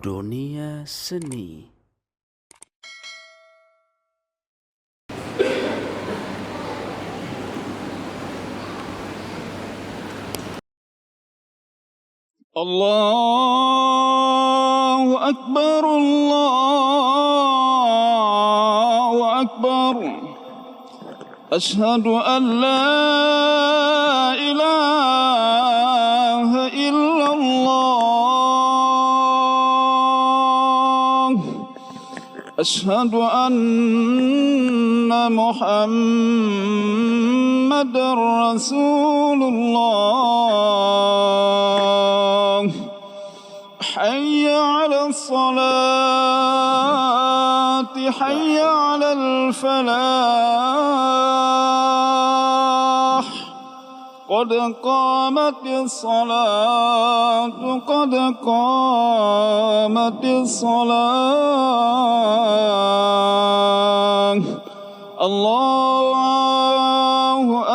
dunia seni. Allahu Akbar, Allahu Akbar. Ashhadu an la ilaha illallah. Ashhadu anna Muhammadar Rasulullah. حي على الصلاة حي على الفلاح قد قامت الصلاة قد قامت الصلاة الله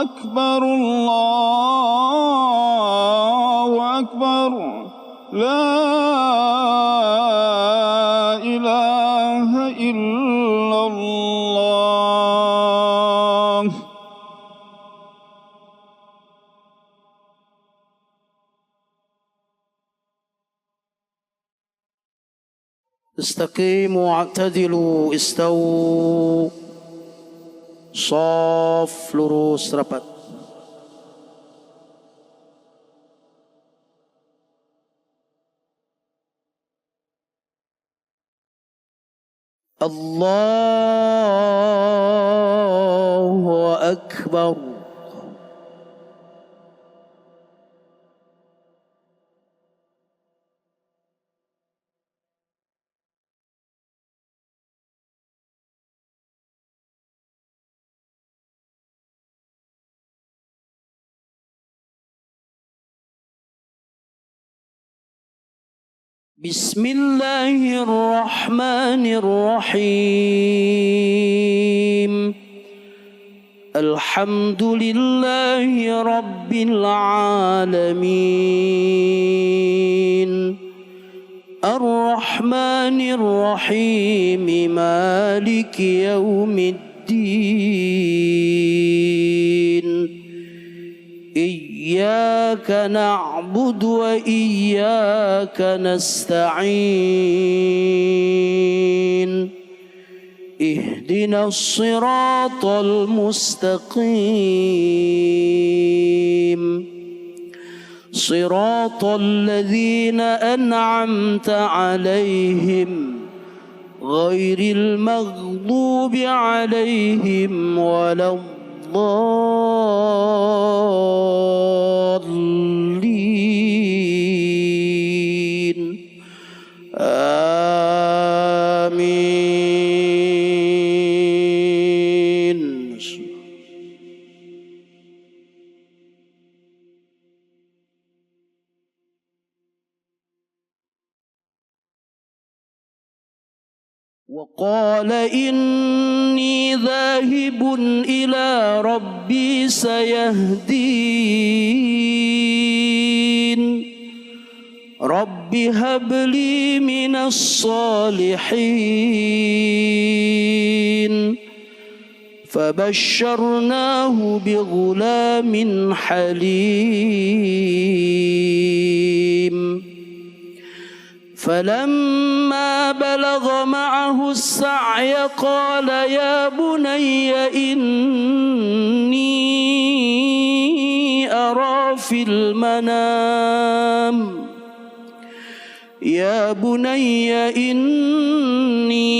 أكبر الله أكبر لا إله إلا الله. استقيموا واعتدلوا استووا صف lurus rapat. الله أكبر. بسم الله الرحمن الرحيم. الحمد لله رب العالمين الرحمن الرحيم مالك يوم الدين. إياك نعبد وإياك نستعين. اهدنا الصراط المستقيم صراط الذين أنعمت عليهم غير المغضوب عليهم ولا الضالين آمين. وقال إني ذاهب إلى ربي سيهدين. رب هب لي من الصالحين. فبشرناه بغلام حليم. فلما بلغ معه السعي قال يا بني إني أرى في المنام يا بني إني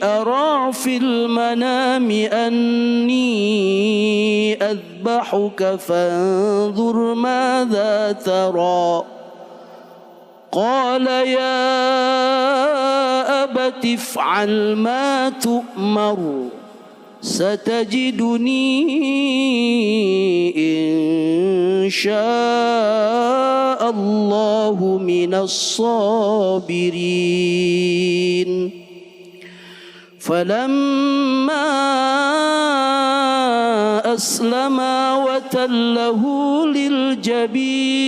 أرى في المنام أني أذبحك فانظر ماذا ترى. قال يا أبت افعل ما تؤمر ستجدني إن شاء الله من الصابرين. فلما أسلما وتله للجبين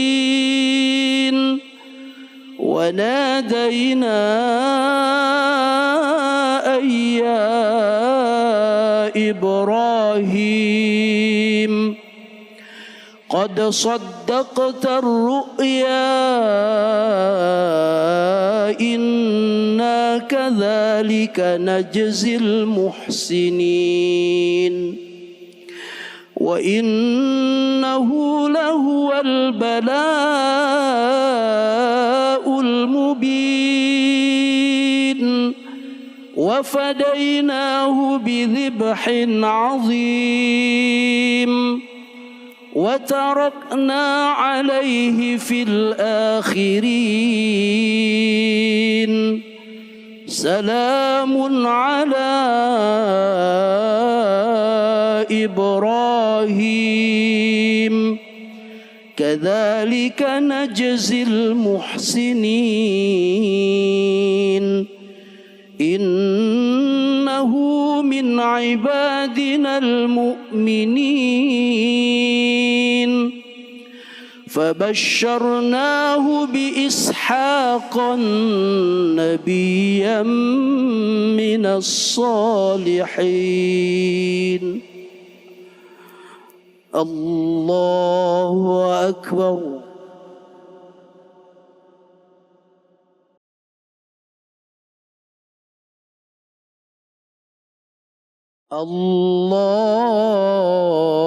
ونادينا أن يا إبراهيم قد صدقت الرؤيا إنا كذلك نجزي المحسنين وإنه لهو البلاء المبين وفديناه بذبح عظيم وتركنا عليه في الآخرين سلام على إبراهيم كذلك نجزي المحسنين إنه من عبادنا المؤمنين فبشرناه بإسحاق نبيا من الصالحين الله أكبر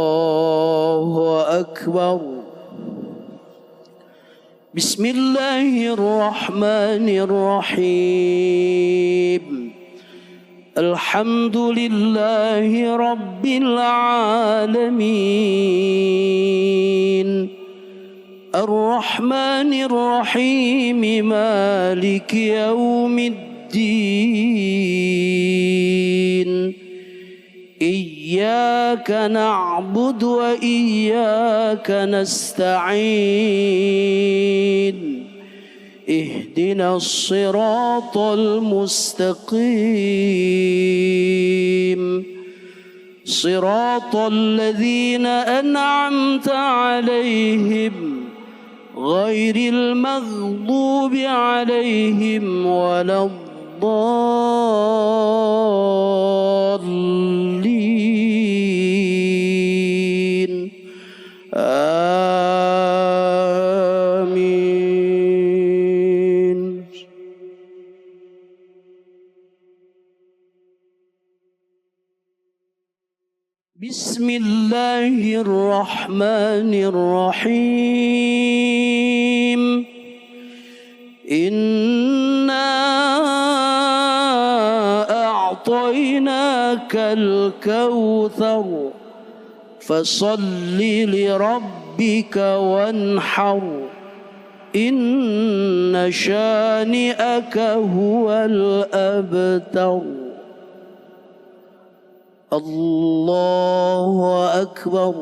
الله أكبر بسم الله الرحمن الرحيم الحمد لله رب العالمين الرحمن الرحيم مالك يوم الدين إياك نعبد وإياك نستعين اهدنا الصراط المستقيم صراط الذين أنعمت عليهم غير المغضوب عليهم ولا الضالين آمين بسم الله الرحمن الرحيم إنا أعطيناك الكوثر فصل لربك وانحر إن شانئك هو الأبتر الله أكبر